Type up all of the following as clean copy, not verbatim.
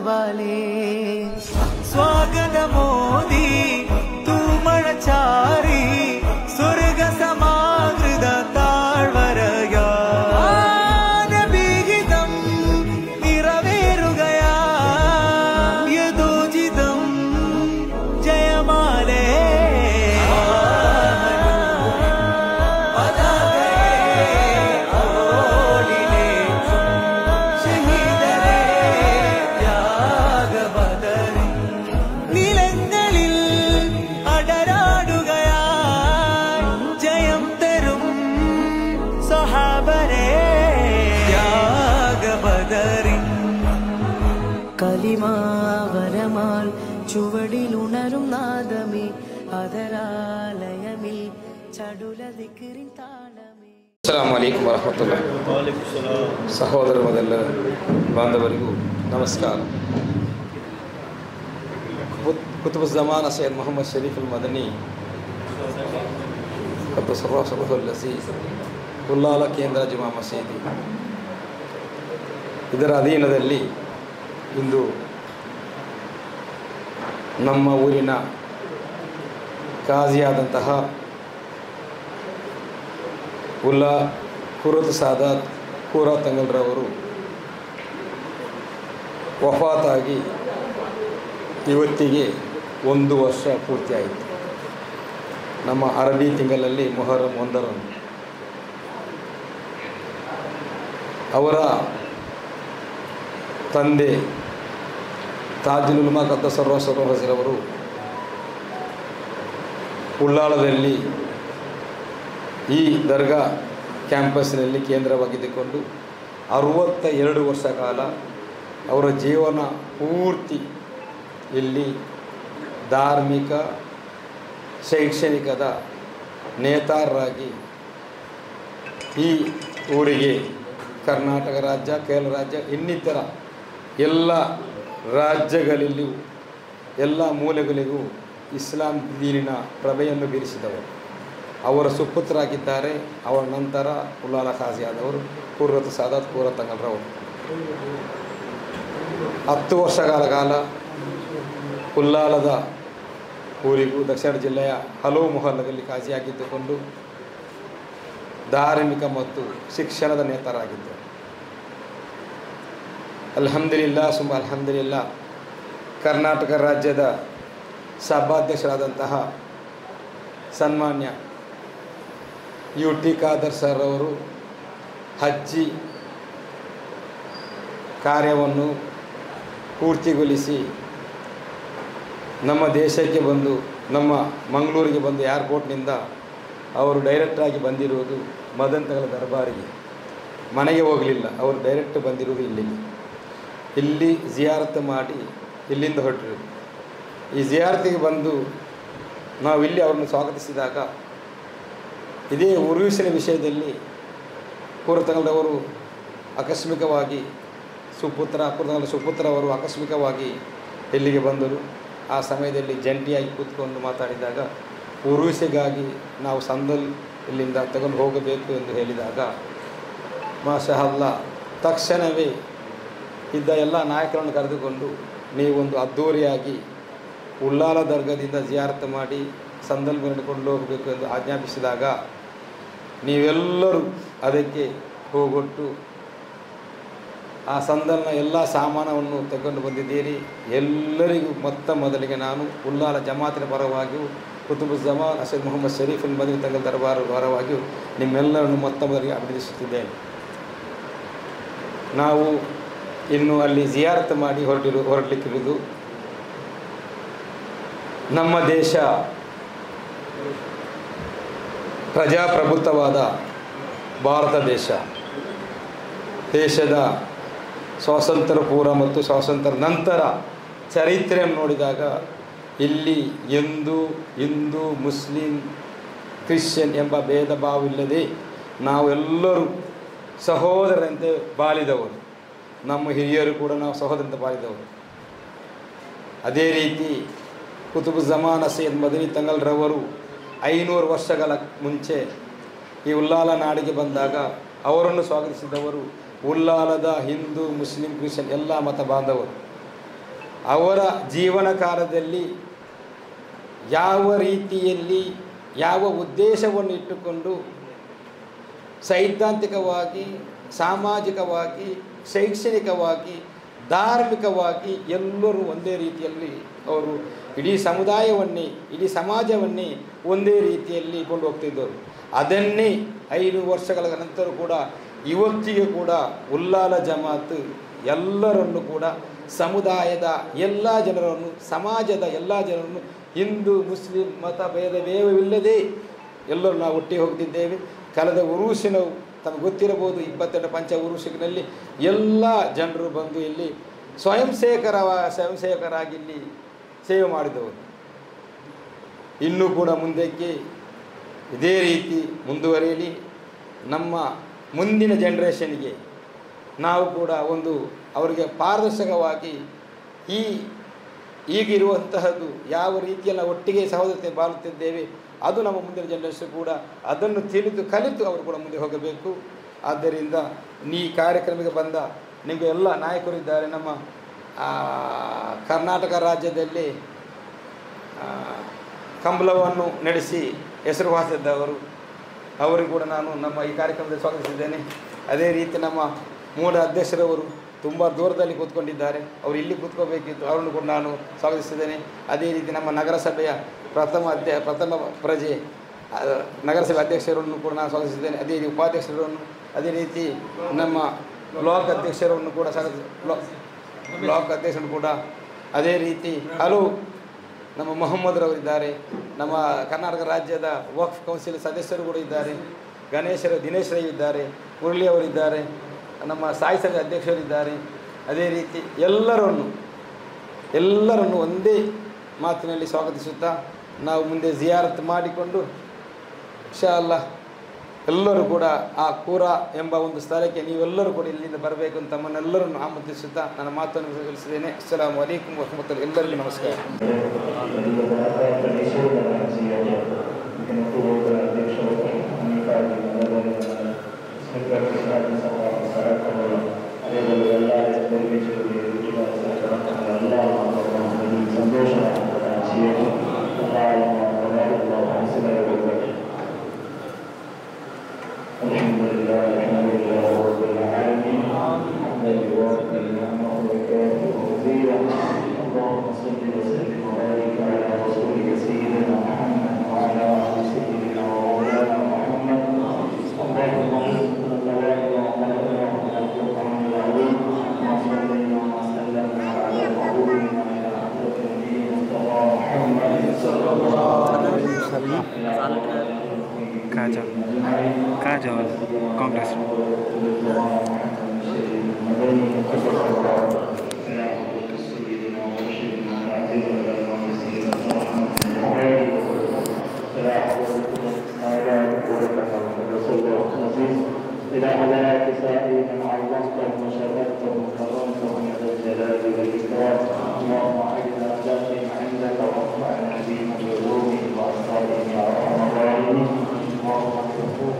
वाले स्वागत मोदी तू मणचारी स्वर्ग समागृत ताळ्वरग नबीगितं निरवेरुगया यदोजितं जयमाले कलिमा वरमाल चुवडिलुणरुं नादमे अदरालयमिल चडुल दिक्रिन ताळमे. अस्सलामु अलैकुम वरहमतुल्लाह. ಸಹೋದರ ಮೊದಲ ಬಾಂಧವರಿಗೂ ನಮಸ್ಕಾರ. ಕುತುಬುಜ್ಜಮಾನ ಸೈಯದ್ ಮೊಹಮ್ಮದ್ ಶರೀಫ್ ಅಲ್ ಮದನಿ ಖದ್ದಸಲ್ಲಾಹು ಅಜೀಜ್ ಉಲ್ಲಾಲ ಕೇಂದ್ರ ಜುಮಾ ಮಸೀದಿ ಇದರ ಅಧೀನದಲ್ಲಿ ಇಂದು ನಮ್ಮ ಊರಿನ ಕಾಜಿಯಾದಂತಹ ಉಲ್ಲಾ ಕುರತ್ ಸಾದಾತ್ ಕೂರಾ ತಂಗಲ್ರವರು ವಫಾತಾಗಿ ಇವತ್ತಿಗೆ 1 ವರ್ಷ ಪೂರ್ತಿಯಾಯಿತು. ನಮ್ಮ ಅರಬಿ ತಿಂಗಳಲ್ಲಿ ಮೊಹರಂ 1ರಂದು ಅವರ ತಂದೆ ತಾಜುಲ್ ಉಲಮಾ ಖದ್ದಸಲ್ಲಾಹು ಅವರು ಉಳ್ಳಾಳದಲ್ಲಿ ಈ ದರ್ಗಾ ಕ್ಯಾಂಪಸ್ನಲ್ಲಿ ಕೇಂದ್ರವಾಗಿದ್ದುಕೊಂಡು 62 ವರ್ಷ ಕಾಲ ಅವರ ಜೀವನ ಪೂರ್ತಿ ಇಲ್ಲಿ ಧಾರ್ಮಿಕ ಶೈಕ್ಷಣಿಕದ ನೇತಾರರಾಗಿ ಈ ಊರಿಗೆ ಕರ್ನಾಟಕ ರಾಜ್ಯ, ಕೇರಳ ರಾಜ್ಯ, ಇನ್ನಿತರ ಎಲ್ಲ ರಾಜ್ಯಗಳಲ್ಲಿಯೂ ಎಲ್ಲ ಮೂಲೆಗಳಿಗೂ ಇಸ್ಲಾಂ ದೀನಿನ ಪ್ರಭೆಯನ್ನು ಬೀರಿಸಿದವರು. ಅವರ ಸುಪುತ್ರರಾಗಿದ್ದಾರೆ. ಅವರ ನಂತರ ಉಲ್ಲಾಲ ಖಾಜಿಯಾದವರು ಕುರ್ರತ್ ಸಾದಾತ್ ಕೂರಾ ತಂಗಲ್ರವರು 10 ವರ್ಷಗಳ ಕಾಲ ಉಲ್ಲಾಲದ ಊರಿಗೂ ದಕ್ಷಿಣ ಜಿಲ್ಲೆಯ ಹಲವು ಮೊಹಲ್ಲಗಳಲ್ಲಿ ಖಾಜಿಯಾಗಿದ್ದುಕೊಂಡು ಧಾರ್ಮಿಕ ಮತ್ತು ಶಿಕ್ಷಣದ ನೇತಾರರಾಗಿದ್ದರು. ಅಲ್ಹಮ್ದುಲಿಲ್ಲಾ ಸುಮ್ಮ ಅಲ್ಹಮ್ದುಲಿಲ್ಲಾ ಕರ್ನಾಟಕ ರಾಜ್ಯದ ಸಭಾಧ್ಯಕ್ಷರಾದಂತಹ ಸನ್ಮಾನ್ಯ UT ಖಾದರ್ ಸರ್ ಅವರು ಹಜ್ಜಿ ಕಾರ್ಯವನ್ನು ಪೂರ್ತಿಗೊಳಿಸಿ ನಮ್ಮ ದೇಶಕ್ಕೆ ಬಂದು ನಮ್ಮ ಮಂಗಳೂರಿಗೆ ಬಂದು ಏರ್ಪೋರ್ಟ್ನಿಂದ ಅವರು ಡೈರೆಕ್ಟಾಗಿ ಬಂದಿರುವುದು ಮದಂತಗಳ ದರ್ಬಾರಿಗೆ. ಮನೆಗೆ ಹೋಗಲಿಲ್ಲ, ಅವರು ಡೈರೆಕ್ಟ್ ಬಂದಿರುವುದು ಇಲ್ಲಿಗೆ. ಇಲ್ಲಿ ಜಿಯಾರತ್ ಮಾಡಿ ಇಲ್ಲಿಂದ ಹೊರಟರು. ಈ ಜಿಯಾರತಿಗೆ ಬಂದು ನಾವು ಇಲ್ಲಿ ಅವರನ್ನು ಸ್ವಾಗತಿಸಿದಾಗ ಇದೇ ಉರ್ವಿಸಿನ ವಿಷಯದಲ್ಲಿ ಕೂರಾ ತಂಗಲ್ರವರು ಆಕಸ್ಮಿಕವಾಗಿ ಸುಪುತ್ರ ಅವರು ಆಕಸ್ಮಿಕವಾಗಿ ಇಲ್ಲಿಗೆ ಬಂದರು. ಆ ಸಮಯದಲ್ಲಿ ಜಂಟಿಯಾಗಿ ಕೂತ್ಕೊಂಡು ಮಾತಾಡಿದಾಗ ಉರ್ವಿಸಿಗಾಗಿ ನಾವು ಸಂದಲ್ ಇಲ್ಲಿಂದ ತಗೊಂಡು ಹೋಗಬೇಕು ಎಂದು ಹೇಳಿದಾಗ ಮಾಷಾ ಅಲ್ಲಾ ತಕ್ಷಣವೇ ಇದ್ದ ಎಲ್ಲ ನಾಯಕರನ್ನು ಕರೆದುಕೊಂಡು ನೀವೊಂದು ಅದ್ಧೂರಿಯಾಗಿ ಉಲ್ಲಾಲ ದರ್ಗಾದಿಂದ ಜಿಯಾರತ್ ಮಾಡಿ ಸಂದಲ್ ನಡೆದುಕೊಂಡು ಹೋಗಬೇಕು ಎಂದು ಆಜ್ಞಾಪಿಸಿದಾಗ ನೀವೆಲ್ಲರೂ ಅದಕ್ಕೆ ಹೋಗೊಟ್ಟು ಆ ಸಂದಲ್ನ ಎಲ್ಲ ಸಾಮಾನವನ್ನು ತಗೊಂಡು ಬಂದಿದ್ದೀರಿ. ಎಲ್ಲರಿಗೂ ಮೊದಲಿಗೆ ನಾನು ಉಲ್ಲಾಲ ಜಮಾತಿನ ಪರವಾಗಿಯೂ ಕುತುಬುಜ್ಜಮಾನ್ ಸೈಯದ್ ಮೊಹಮ್ಮದ್ ಶರೀಫ್ ಅಲ್ ಮದನಿ ತಂಗಲ್ ದರ್ಬಾರ್ ಪರವಾಗಿಯೂ ನಿಮ್ಮೆಲ್ಲರನ್ನು ಮೊದಲಿಗೆ ಅಭಿನಂದಿಸುತ್ತಿದ್ದೇನೆ. ನಾವು ಇನ್ನು ಅಲ್ಲಿ ಜಿಯಾರತ್ ಮಾಡಿ ಹೊರಡಲಿಕ್ಕಿರುವುದು ನಮ್ಮ ದೇಶ ಪ್ರಜಾಪ್ರಭುತ್ವವಾದ ಭಾರತ ದೇಶದ ಸ್ವಾತಂತ್ರ್ಯ ಪೂರ್ವ ಮತ್ತು ಸ್ವಾತಂತ್ರ್ಯ ನಂತರ ಚರಿತ್ರೆಯನ್ನು ನೋಡಿದಾಗ ಇಲ್ಲಿ ಎಂದು ಹಿಂದೂ, ಮುಸ್ಲಿಂ, ಕ್ರಿಶ್ಚಿಯನ್ ಎಂಬ ಭೇದ ಭಾವವಿಲ್ಲದೆ ನಾವೆಲ್ಲರೂ ಸಹೋದರರಂತೆ ಬಾಳಿದವರು. ನಮ್ಮ ಹಿರಿಯರು ಕೂಡ ನಾವು ಸಹೋದರಂತೆ ಬಾಳಿದವರು. ಅದೇ ರೀತಿ ಕುತುಬುಜ್ಜಮಾನ್ ಸೈಯದ್ ಮದನಿ ತಂಗಲ್ರವರು 500 ವರ್ಷಗಳ ಮುಂಚೆ ಈ ಉಲ್ಲಾಲ ನಾಡಿಗೆ ಬಂದಾಗ ಅವರನ್ನು ಸ್ವಾಗತಿಸಿದವರು ಉಲ್ಲಾಲದ ಹಿಂದೂ, ಮುಸ್ಲಿಂ, ಕ್ರಿಶ್ಚಿಯನ್ ಎಲ್ಲ ಮತ ಬಾಂಧವರು. ಅವರ ಜೀವನ ಕಾಲದಲ್ಲಿ ಯಾವ ರೀತಿಯಲ್ಲಿ ಯಾವ ಉದ್ದೇಶವನ್ನು ಇಟ್ಟುಕೊಂಡು ಸೈದ್ಧಾಂತಿಕವಾಗಿ, ಸಾಮಾಜಿಕವಾಗಿ, ಶೈಕ್ಷಣಿಕವಾಗಿ, ಧಾರ್ಮಿಕವಾಗಿ ಎಲ್ಲರೂ ಒಂದೇ ರೀತಿಯಲ್ಲಿ ಅವರು ಇಡೀ ಸಮುದಾಯವನ್ನೇ, ಇಡೀ ಸಮಾಜವನ್ನೇ ಒಂದೇ ರೀತಿಯಲ್ಲಿ ಕೊಂಡು ಹೋಗ್ತಿದ್ದರು. ಅದನ್ನೇ 5 ವರ್ಷಗಳ ನಂತರ ಕೂಡ ಇವತ್ತಿಗೆ ಕೂಡ ಉಲ್ಲಾಲ ಜಮಾತ್ ಎಲ್ಲರನ್ನು ಕೂಡ ಸಮುದಾಯದ ಎಲ್ಲ ಜನರನ್ನು, ಸಮಾಜದ ಎಲ್ಲ ಜನರನ್ನು, ಹಿಂದೂ ಮುಸ್ಲಿಂ ಮತ ಭೇದವಿಲ್ಲದೆ ಎಲ್ಲರೂ ನಾವು ಒಟ್ಟಿಗೆ ಹೋಗ್ತಿದ್ದೇವೆ. ಕಳೆದ ಉರುಸಿನ ತಮಗೆ ಗೊತ್ತಿರಬಹುದು, 22 ಪಂಚ ಉರುಸಿನಲ್ಲಿ ಎಲ್ಲ ಜನರು ಬಂದು ಇಲ್ಲಿ ಸ್ವಯಂಸೇವಕರಾಗಿ ಇಲ್ಲಿ ಸೇವೆ ಮಾಡಿದವರು. ಇನ್ನೂ ಕೂಡ ಮುಂದಕ್ಕೆ ಇದೇ ರೀತಿ ಮುಂದುವರಿಯಲಿ. ನಮ್ಮ ಮುಂದಿನ ಜನ್ರೇಷನ್ಗೆ ನಾವು ಕೂಡ ಒಂದು ಅವರಿಗೆ ಪಾರದರ್ಶಕವಾಗಿ ಈಗಿರುವಂತಹದ್ದು ಯಾವ ರೀತಿಯಲ್ಲಿ ನಾವು ಒಟ್ಟಿಗೆ ಸಹೋದರತೆ ಬಾಳುತ್ತಿದ್ದೇವೆ, ಅದು ನಮ್ಮ ಮುಂದಿನ ಜನರೇಷನ್ ಕೂಡ ಅದನ್ನು ಕಲಿತು ಅವರು ಕೂಡ ಮುಂದೆ ಹೋಗಬೇಕು. ಆದ್ದರಿಂದ ಈ ಕಾರ್ಯಕ್ರಮಕ್ಕೆ ಬಂದ ನಿಮಗೆ ಎಲ್ಲ ನಾಯಕರಿದ್ದಾರೆ. ನಮ್ಮ ಕರ್ನಾಟಕ ರಾಜ್ಯದಲ್ಲಿ ಕಂಬಳವನ್ನು ನಡೆಸಿ ಹೆಸರುವಾಸಿದ್ದವರು, ಅವರಿಗೂ ಕೂಡ ನಾನು ನಮ್ಮ ಈ ಕಾರ್ಯಕ್ರಮದಲ್ಲಿ ಸ್ವಾಗತಿಸಿದ್ದೇನೆ. ಅದೇ ರೀತಿ ನಮ್ಮ ಮೂಲ ಅಧ್ಯಕ್ಷರವರು ತುಂಬ ದೂರದಲ್ಲಿ ಕೂತ್ಕೊಂಡಿದ್ದಾರೆ, ಅವರು ಇಲ್ಲಿ ಕೂತ್ಕೋಬೇಕಿತ್ತು, ಅವರನ್ನು ಕೂಡ ನಾನು ಸ್ವಾಗತಿಸಿದ್ದೇನೆ. ಅದೇ ರೀತಿ ನಮ್ಮ ನಗರಸಭೆಯ ಪ್ರಥಮ ಪ್ರಜೆ ನಗರಸಭೆ ಅಧ್ಯಕ್ಷರನ್ನು ಕೂಡ ನಾನು ಸ್ವಾಗತಿಸಿದ್ದೇನೆ. ಅದೇ ರೀತಿ ಉಪಾಧ್ಯಕ್ಷರನ್ನು, ಅದೇ ರೀತಿ ನಮ್ಮ ಬ್ಲಾಕ್ ಅಧ್ಯಕ್ಷರನ್ನು ಕೂಡ ಬ್ಲಾಕ್ ಅಧ್ಯಕ್ಷರನ್ನು ಕೂಡ, ಅದೇ ರೀತಿ ಹಲವು ನಮ್ಮ ಮೊಹಮ್ಮದ್ರವರಿದ್ದಾರೆ, ನಮ್ಮ ಕರ್ನಾಟಕ ರಾಜ್ಯದ ವಕ್ಫ್ ಕೌನ್ಸಿಲ್ ಸದಸ್ಯರು ಕೂಡ ಇದ್ದಾರೆ, ದಿನೇಶ್ ರೈ ಇದ್ದಾರೆ, ಮುರಳಿ ಅವರಿದ್ದಾರೆ, ನಮ್ಮ ಸಾಯಿ ಸಂಘ ಅಧ್ಯಕ್ಷರಿದ್ದಾರೆ. ಅದೇ ರೀತಿ ಎಲ್ಲರನ್ನು ಒಂದೇ ಮಾತಿನಲ್ಲಿ ಸ್ವಾಗತಿಸುತ್ತಾ ನಾವು ಮುಂದೆ ಜಿಯಾರತ್ ಮಾಡಿಕೊಂಡು ಇನ್ಶಾ ಅಲ್ಲಾಹ್ ಎಲ್ಲರೂ ಕೂಡ ಆ ಕೂರಾ ಎಂಬ ಒಂದು ಸ್ಥಳಕ್ಕೆ ನೀವೆಲ್ಲರೂ ಕೂಡ ಇಲ್ಲಿಂದ ಬರಬೇಕು ಅಂತ ತಮ್ಮನ್ನೆಲ್ಲರನ್ನು ಆಮಂತ್ರಿಸುತ್ತಾ ನನ್ನ ಮಾತನ್ನು ತಿಳಿಸಿದ್ದೇನೆ. ಅಸ್ಸಲಾಮು ಅಲೈಕುಂ ವರಹಮತುಲ್ಲಾಹಿ. ಎಲ್ಲರಿಗೂ ನಮಸ್ಕಾರ. कहाँ जाओ कांग्रेस إلى حضرات سائرين عظمتهم وشرفتهم وكرمتهم من الجلال والإكرام. اللهم أعنا دائما عندك وارفعنا بهم بظلمهم وأسرارهم يا أرحم الراحمين. اللهم اغفر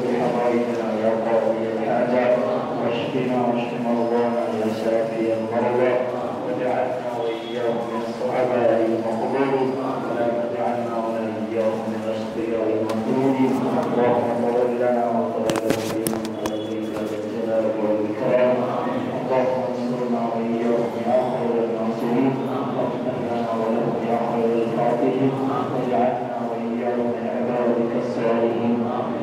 لحبائبنا يا قاضي الحاجات، واشفنا واشف مرضانا يا شافي المرضى، واجعلنا وإياهم من الصحابة المقبولين، ولا تجعلنا ولا إياهم من الأشقياء المردودين. اللهم اغفر لنا وقبل والكرام. اللهم انصرنا واياهم يا خير الناصرين، واغفر لنا ولهم يا خير الفاتحين، واجعلنا واياهم من عبادك الصالحين.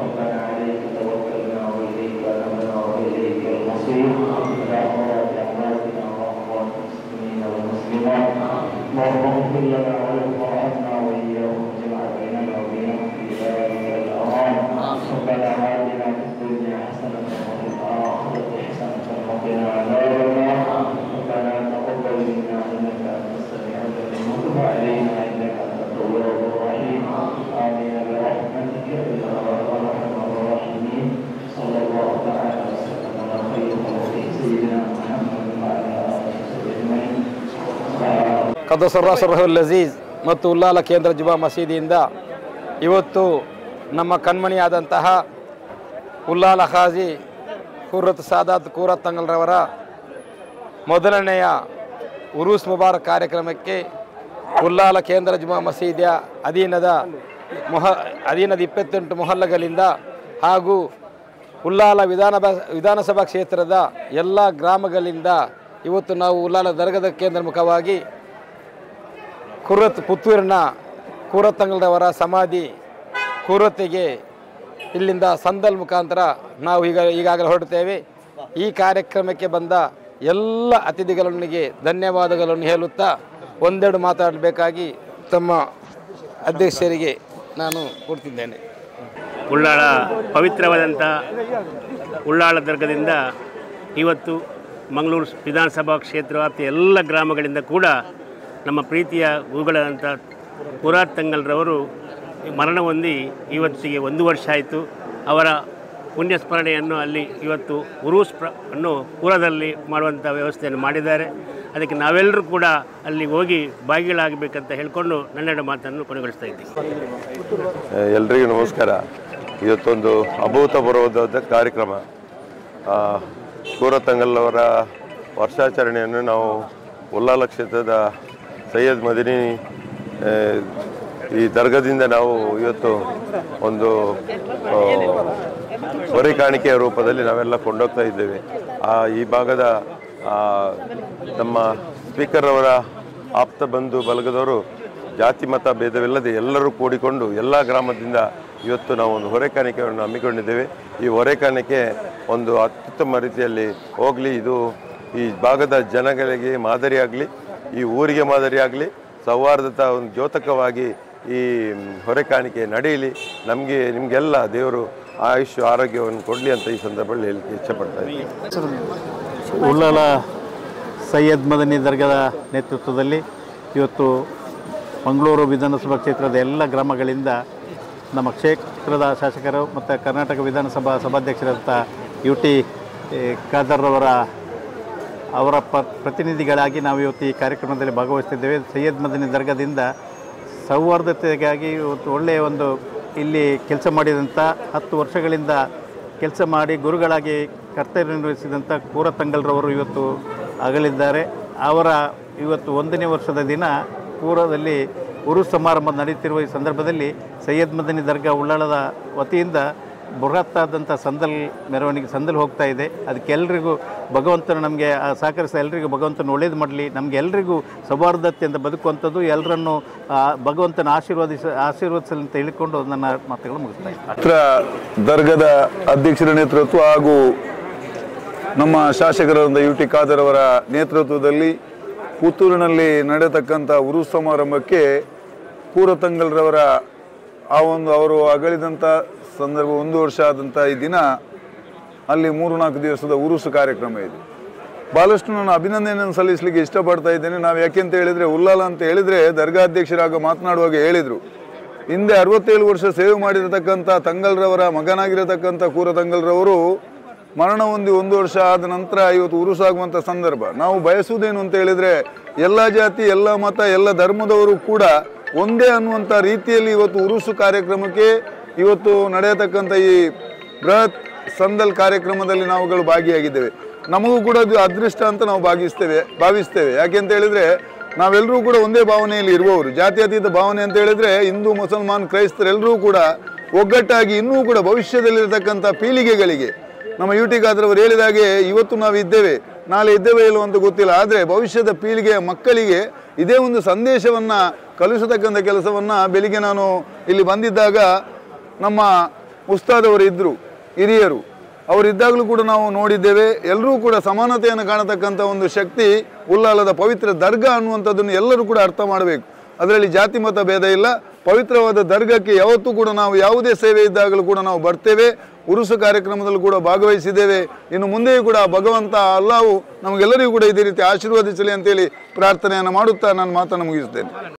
ربنا عليك توكلنا واليك انبنا واليك المصير. يا اموات امواتنا واموات المسلمين والمسلمات، اللهم اغفر لنا ولهم وارحمنا واياهم، واجمع بيننا وبينهم في دارك الامان. ربنا آتنا في الدنيا حسنة وفي الآخرة حسنة وقنا عذاب النار. ربنا تقبل منا إنك أنت السميع العليم، وتب علينا إنك أنت التواب الرحيم. آمين برحمتك يا أرحم الراحمين. صلى الله تعالى وسلم على خير خلقه سيدنا محمد وعلى آله وصحبه أجمعين. ಕದ್ದಸ ರಾಸುಲ್ ಅಜೀಜ್ ಮತ್ತು ಉಲ್ಲಾಲ ಕೇಂದ್ರ ಜುಮಾ ಮಸೀದಿಯಿಂದ ಇವತ್ತು ನಮ್ಮ ಕಣ್ಮಣಿಯಾದಂತಹ ಉಲ್ಲಾಲ ಖಾಜಿ ಹುರ್ರತ್ ಸಾದಾತ್ ಕೂರತ್ ತಂಗಲ್ರವರ ಮೊದಲನೆಯ ಉರೂಸ್ ಮುಬಾರಕ್ ಕಾರ್ಯಕ್ರಮಕ್ಕೆ ಉಲ್ಲಾಲ ಕೇಂದ್ರ ಜುಮಾ ಮಸೀದಿಯ ಅಧೀನದ 28 ಮೊಹಲ್ಲಗಳಿಂದ ಹಾಗೂ ಉಲ್ಲಾಲ ವಿಧಾನಸಭಾ ಕ್ಷೇತ್ರದ ಎಲ್ಲ ಗ್ರಾಮಗಳಿಂದ ಇವತ್ತು ನಾವು ಉಲ್ಲಾಲ ದರ್ಗದ ಕೇಂದ್ರ ಮುಖವಾಗಿ ಪುತ್ತೂರಿನ ಕೂರತ್ತಂಗಳವರ ಸಮಾಧಿ ಕೂರತೆಗೆ ಇಲ್ಲಿಂದ ಸಂದಲ್ ಮುಖಾಂತರ ನಾವು ಈಗಾಗಲೇ ಹೊರಡುತ್ತೇವೆ. ಈ ಕಾರ್ಯಕ್ರಮಕ್ಕೆ ಬಂದ ಎಲ್ಲ ಅತಿಥಿಗಳೊಂದಿಗೆ ಧನ್ಯವಾದಗಳನ್ನು ಹೇಳುತ್ತಾ ಒಂದೆರಡು ಮಾತಾಡಬೇಕಾಗಿ ತಮ್ಮ ಅಧ್ಯಕ್ಷರಿಗೆ ನಾನು ಕೊಡ್ತಿದ್ದೇನೆ. ಉಳ್ಳಾಳ ಪವಿತ್ರವಾದಂಥ ಉಳ್ಳಾಳ ದರ್ಗದಿಂದ ಇವತ್ತು ಮಂಗಳೂರು ವಿಧಾನಸಭಾ ಕ್ಷೇತ್ರ ವ್ಯಾಪ್ತಿಯ ಎಲ್ಲ ಗ್ರಾಮಗಳಿಂದ ಕೂಡ ನಮ್ಮ ಪ್ರೀತಿಯ ಗುರುಗಳಾದಂಥ ಕೂರತ್ತಂಗಲ್ರವರು ಮರಣ ಹೊಂದಿ ಇವತ್ತಿಗೆ 1 ವರ್ಷ ಆಯಿತು. ಅವರ ಪುಣ್ಯಸ್ಮರಣೆಯನ್ನು ಅಲ್ಲಿ ಇವತ್ತು ಉರೂಸ್ ಅನ್ನು ಕೂರದಲ್ಲಿ ಮಾಡುವಂಥ ವ್ಯವಸ್ಥೆಯನ್ನು ಮಾಡಿದ್ದಾರೆ. ಅದಕ್ಕೆ ನಾವೆಲ್ಲರೂ ಕೂಡ ಅಲ್ಲಿ ಹೋಗಿ ಭಾಗಿಗಳಾಗಬೇಕಂತ ಹೇಳಿಕೊಂಡು ನನ್ನೆರಡು ಮಾತನ್ನು ಕೊನೆಗೊಳಿಸ್ತಾ ಇದ್ದೀವಿ. ಎಲ್ರಿಗೂ ನಮಸ್ಕಾರ. ಇವತ್ತೊಂದು ಅಭೂತಪೂರ್ವವಾದ ಕಾರ್ಯಕ್ರಮ. ಕೂರತ್ತಂಗಲ್ ಅವರ ವರ್ಷಾಚರಣೆಯನ್ನು ನಾವು ಉಲ್ಲಾಲ ಕ್ಷೇತ್ರದ ಸೈಯದ್ ಮದನಿ ಈ ದರ್ಗದಿಂದ ನಾವು ಇವತ್ತು ಒಂದು ಹೊರೆ ಕಾಣಿಕೆಯ ರೂಪದಲ್ಲಿ ನಾವೆಲ್ಲ ಕೊಂಡೋಗ್ತಾ ಇದ್ದೇವೆ. ಈ ಭಾಗದ ನಮ್ಮ ಸ್ಪೀಕರ್ ಅವರ ಆಪ್ತ ಬಂಧು ಬಳಗದವರು ಜಾತಿ ಮತ ಭೇದವಿಲ್ಲದೆ ಎಲ್ಲರೂ ಕೂಡಿಕೊಂಡು ಎಲ್ಲ ಗ್ರಾಮದಿಂದ ಇವತ್ತು ನಾವು ಒಂದು ಹೊರೆ ಕಾಣಿಕೆಯನ್ನು ಹಮ್ಮಿಕೊಂಡಿದ್ದೇವೆ. ಈ ಹೊರೆ ಕಾಣಿಕೆ ಒಂದು ಅತ್ಯುತ್ತಮ ರೀತಿಯಲ್ಲಿ ಹೋಗಲಿ, ಇದು ಈ ಭಾಗದ ಜನಗಳಿಗೆ ಮಾದರಿಯಾಗಲಿ, ಈ ಊರಿಗೆ ಮಾದರಿಯಾಗಲಿ, ಸೌಹಾರ್ದತ ಒಂದು ದ್ಯೋತಕವಾಗಿ ಈ ಹೊರೆ ಕಾಣಿಕೆ ನಡೆಯಲಿ. ನಿಮಗೆಲ್ಲ ದೇವರು ಆಯುಷ್ ಆರೋಗ್ಯವನ್ನು ಕೊಡಲಿ ಅಂತ ಈ ಸಂದರ್ಭದಲ್ಲಿ ಹೇಳಲಿಕ್ಕೆ ಇಚ್ಛೆಪಡ್ತಾ ಇದ್ದೀನಿ. ಉಳ್ಳಾಲ ಸೈಯದ್ ಮದನಿ ದರ್ಗಾದ ನೇತೃತ್ವದಲ್ಲಿ ಇವತ್ತು ಮಂಗಳೂರು ವಿಧಾನಸಭಾ ಕ್ಷೇತ್ರದ ಎಲ್ಲ ಗ್ರಾಮಗಳಿಂದ ನಮ್ಮ ಕ್ಷೇತ್ರದ ಶಾಸಕರು ಮತ್ತು ಕರ್ನಾಟಕ ವಿಧಾನಸಭಾ ಸಭಾಧ್ಯಕ್ಷರಾದಂಥ UT ಖಾದರ್ ಅವರ ಪ್ರತಿನಿಧಿಗಳಾಗಿ ನಾವು ಇವತ್ತು ಈ ಕಾರ್ಯಕ್ರಮದಲ್ಲಿ ಭಾಗವಹಿಸ್ತಿದ್ದೇವೆ. ಸೈಯದ್ ಮದನಿ ದರ್ಗಾದಿಂದ ಸೌಹಾರ್ದತೆಗಾಗಿ ಇವತ್ತು ಒಳ್ಳೆಯ ಒಂದು ಇಲ್ಲಿ ಕೆಲಸ ಮಾಡಿದಂಥ 10 ವರ್ಷಗಳಿಂದ ಕೆಲಸ ಮಾಡಿ ಗುರುಗಳಾಗಿ ಕರ್ತವ್ಯ ನಿರ್ವಹಿಸಿದಂಥ ಕೂರತ್ತಂಗಲ್ರವರು ಇವತ್ತು ಅಗಲಿದ್ದಾರೆ. ಅವರ ಇವತ್ತು 1ನೇ ವರ್ಷದ ದಿನ ಕೂರದಲ್ಲಿ ಉರುಸ್ ಸಮಾರಂಭ ನಡೆಯುತ್ತಿರುವ ಈ ಸಂದರ್ಭದಲ್ಲಿ ಸೈಯದ್ ಮದನಿ ದರ್ಗಾ ಉಳ್ಳಾಳದ ವತಿಯಿಂದ ಬೃಹತ್ತಾದಂಥ ಮೆರವಣಿಗೆ ಸಂದಲ್ ಹೋಗ್ತಾ ಇದೆ. ಅದಕ್ಕೆ ಎಲ್ರಿಗೂ ಭಗವಂತನು ನಮಗೆ ಸಹಕರಿಸ ಎಲ್ರಿಗೂ ಭಗವಂತನ ಒಳ್ಳೇದು ಮಾಡಲಿ. ನಮಗೆ ಎಲ್ರಿಗೂ ಸೌಹಾರ್ದತೆಯಿಂದ ಬದುಕುವಂಥದ್ದು ಎಲ್ಲರನ್ನು ಭಗವಂತನ ಆಶೀರ್ವದಿಸಲಿ ಅಂತ ಹೇಳಿಕೊಂಡು ನನ್ನ ಮಾತುಗಳು ಮುಗಿಸ್ತಾ ಇದ್ದೀನಿ. ದರ್ಗದ ಅಧ್ಯಕ್ಷರ ನೇತೃತ್ವ ಹಾಗೂ ನಮ್ಮ ಶಾಸಕರಾದ UT ಖಾದರ್ ಅವರ ನೇತೃತ್ವದಲ್ಲಿ ಪುತ್ತೂರಿನಲ್ಲಿ ನಡೆಯತಕ್ಕಂಥ ಉರುಸ್ ಸಮಾರಂಭಕ್ಕೆ ಕೂರತ್ತಂಗಲ್ರವರ ಅವರು ಅಗಲಿದಂಥ ಸಂದರ್ಭ 1 ವರ್ಷ ಆದಂಥ ಈ ದಿನ ಅಲ್ಲಿ 3-4 ದಿವಸದ ಉರುಸು ಕಾರ್ಯಕ್ರಮ ಇದೆ. ಭಾಳಷ್ಟು ನಾನು ಅಭಿನಂದನೆಯನ್ನು ಸಲ್ಲಿಸಲಿಕ್ಕೆ ಇಷ್ಟಪಡ್ತಾ ಇದ್ದೇನೆ. ನಾವು ಯಾಕೆಂತ ಹೇಳಿದರೆ ಉಲ್ಲಾಲ ಅಂತ ಹೇಳಿದರೆ ದರ್ಗಾಧ್ಯಕ್ಷರಾಗ ಮಾತನಾಡುವಾಗ ಹೇಳಿದರು, ಹಿಂದೆ 67 ವರ್ಷ ಸೇವೆ ಮಾಡಿರತಕ್ಕಂಥ ತಂಗಲ್ರವರ ಮಗನಾಗಿರತಕ್ಕಂಥ ಕೂರತ್ತಂಗಲ್ರವರು ಮರಣ ಹೊಂದಿ 1 ವರ್ಷ ಆದ ನಂತರ ಇವತ್ತು ಉರುಸಾಗುವಂಥ ಸಂದರ್ಭ. ನಾವು ಬಯಸುವುದೇನು ಅಂತ ಹೇಳಿದರೆ ಎಲ್ಲ ಜಾತಿ, ಎಲ್ಲ ಮತ, ಎಲ್ಲ ಧರ್ಮದವರು ಕೂಡ ಒಂದೇ ಅನ್ನುವಂಥ ರೀತಿಯಲ್ಲಿ ಇವತ್ತು ಉರುಸು ಕಾರ್ಯಕ್ರಮಕ್ಕೆ ಇವತ್ತು ನಡೆಯತಕ್ಕಂಥ ಈ ಬೃಹತ್ ಸಂದಲ್ ಕಾರ್ಯಕ್ರಮದಲ್ಲಿ ನಾವುಗಳು ಭಾಗಿಯಾಗಿದ್ದೇವೆ. ನಮಗೂ ಕೂಡ ಅದು ಅದೃಷ್ಟ ಅಂತ ನಾವು ಭಾವಿಸ್ತೇವೆ. ಯಾಕೆಂತ ಹೇಳಿದರೆ ನಾವೆಲ್ಲರೂ ಕೂಡ ಒಂದೇ ಭಾವನೆಯಲ್ಲಿ ಇರುವವರು. ಜಾತ್ಯತೀತ ಭಾವನೆ ಅಂತ ಹೇಳಿದರೆ ಹಿಂದೂ, ಮುಸಲ್ಮಾನ್, ಕ್ರೈಸ್ತರೆಲ್ಲರೂ ಕೂಡ ಒಗ್ಗಟ್ಟಾಗಿ ಇನ್ನೂ ಕೂಡ ಭವಿಷ್ಯದಲ್ಲಿರತಕ್ಕಂಥ ಪೀಳಿಗೆಗಳಿಗೆ ನಮ್ಮ UT ಖಾದರ್ ಅವರು ಹೇಳಿದ ಹಾಗೆ ಇವತ್ತು ನಾವು ಇದ್ದೇವೆ, ನಾಳೆ ಇದ್ದೇವೆ ಇಲ್ಲೋ ಅಂತ ಗೊತ್ತಿಲ್ಲ. ಆದರೆ ಭವಿಷ್ಯದ ಪೀಳಿಗೆಯ ಮಕ್ಕಳಿಗೆ ಇದೇ ಒಂದು ಸಂದೇಶವನ್ನು ಕಲಿಸತಕ್ಕಂಥ ಕೆಲಸವನ್ನು ಬೆಳಿಗ್ಗೆ ನಾನು ಇಲ್ಲಿ ಬಂದಿದ್ದಾಗ ನಮ್ಮ ಉಸ್ತಾದವರು ಇದ್ದರು, ಹಿರಿಯರು ಅವರಿದ್ದಾಗಲೂ ಕೂಡ ನಾವು ನೋಡಿದ್ದೇವೆ. ಎಲ್ಲರೂ ಕೂಡ ಸಮಾನತೆಯನ್ನು ಕಾಣತಕ್ಕಂಥ ಒಂದು ಶಕ್ತಿ ಉಲ್ಲಾಲದ ಪವಿತ್ರ ದರ್ಗಾ ಅನ್ನುವಂಥದ್ದನ್ನು ಎಲ್ಲರೂ ಕೂಡ ಅರ್ಥ ಮಾಡಬೇಕು. ಅದರಲ್ಲಿ ಜಾತಿ ಮತ ಭೇದ ಇಲ್ಲ. ಪವಿತ್ರವಾದ ದರ್ಗಕ್ಕೆ ಯಾವತ್ತೂ ಕೂಡ ನಾವು ಯಾವುದೇ ಸೇವೆ ಇದ್ದಾಗಲೂ ಕೂಡ ನಾವು ಬರ್ತೇವೆ. ಉರುಸು ಕಾರ್ಯಕ್ರಮದಲ್ಲೂ ಕೂಡ ಭಾಗವಹಿಸಿದ್ದೇವೆ. ಇನ್ನು ಮುಂದೆಯೂ ಕೂಡ ಭಗವಂತ ಅಲ್ಲಾಹು ನಮಗೆಲ್ಲರಿಗೂ ಕೂಡ ಇದೇ ರೀತಿ ಆಶೀರ್ವದಿಸಲಿ ಅಂತೇಳಿ ಪ್ರಾರ್ಥನೆಯನ್ನು ಮಾಡುತ್ತಾ ನಾನು ಮಾತನ್ನು ಮುಗಿಸುತ್ತೇನೆ.